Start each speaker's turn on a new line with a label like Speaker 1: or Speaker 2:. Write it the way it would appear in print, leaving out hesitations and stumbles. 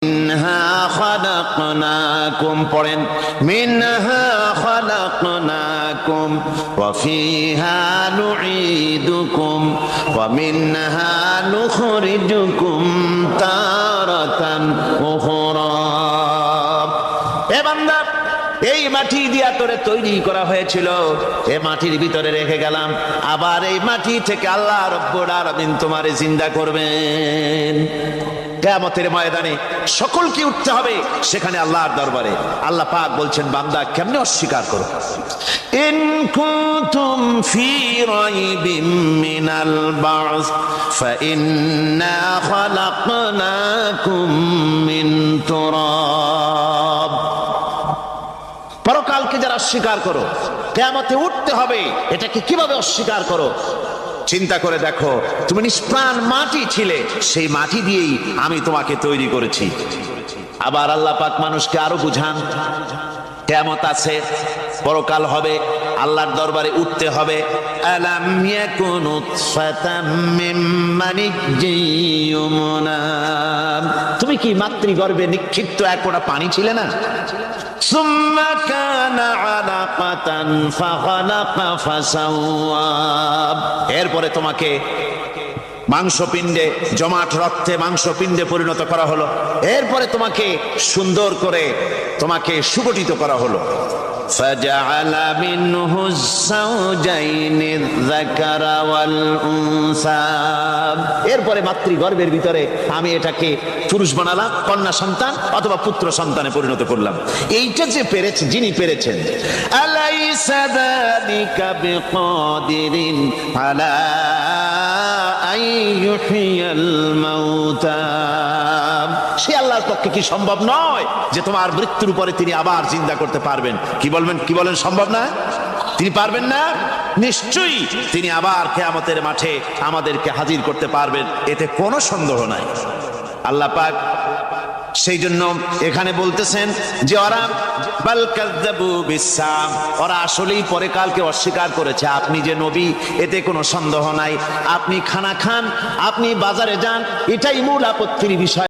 Speaker 1: মিনহা খালাকনাকুম পড়েন মিনহা খালাকনাকুম ওয়া ফিহা নুঈদুকুম ওয়া মিনহা নুখরিজুকুম তারাতান উখরা। এ বান্দা, এই মাটি দিয়া তোরে তৈরি করা হয়েছিল, এ মাটির ভিতরে রেখে গেলাম, আবার এই মাটি থেকে আল্লাহ রব্বুল আলামিন তোমারে জিন্দা করবেন। কিয়ামতের ময়দানে সকলকে উঠতে হবে সেখানে আল্লাহর দরবারে। আল্লাহ পাক বলছেন, বান্দা কেমনে অস্বীকার করো? ইন কুনতুম ফি রাইবিম মিনাল বা'স ফাইন্না খালাকনাকুম মিন তুরাব। পরকালকে যারা অস্বীকার করো, কিয়ামতে উঠতে হবে, এটাকে কিভাবে অস্বীকার করো? চিন্তা করে দেখো, তুমি নিষ্প্রাণ মাটি ছিলে, সেই মাটি দিয়েই আমি তোমাকে তৈরি করেছি। আবার আল্লাহ পাক মানুষকে আরো বুঝান, কিয়ামত আছে, পরকাল হবে, আল্লাহর দরবারে উঠতে হবে। আলাম ইয়াকুনু ফাতাম মিন মানিজ্জিয়ুমনা, তুমি কি মাতৃগর্ভে নিক্ষিপ্ত এক ফোঁটা পানি ছিলে না? সুম্মা কানা আলাকাতান ফাখালাকা ফাসাওয়া, এরপরে তোমাকে মাংসপিণ্ডে, জমাট রক্তে মাংসপিণ্ডে পরিণত করা হলো, এরপরে তোমাকে সুন্দর করে তোমাকে সুগঠিত করা হলো। ফাজআলা মিনহু যাওজাইনি যাকারা ওয়াল উনসা, এরপরে মাতৃগর্ভের ভিতরে আমি এটাকে পুরুষ বানালাম, কন্যা সন্তান অথবা পুত্র সন্তানে পরিণত করলাম। এইটা যে পেরেছে, যিনি পেরেছেন, আলাইসা যালিকা বিকাদিরিন আলা আইয়ুহিয়াল মাউতা, সে আল্লাহর পক্ষে কি সম্ভব নয় যে তোমার মৃত্যুর পরে তিনি আবার জিন্দা করতে পারবেন? কি বলবেন, কি বলেন, সম্ভব না? তিনি পারবেন না? নিশ্চয়ই তিনি আবার কিয়ামতের মাঠে আমাদেরকে হাজির করতে পারবেন, এতে কোনো সন্দেহ নাই। আল্লাহ পাক সেই জন্য এখানে বলতেছেন যে ওরা বাল কাযযাবু বিসসাম, ওরা আসলেই পরে কালকে অস্বীকার করেছে। আপনি যে নবী, এতে কোনো সন্দেহ নাই। আপনি খানা খান, আপনি বাজারে যান, এটাই মূল আপত্তির বিষয়।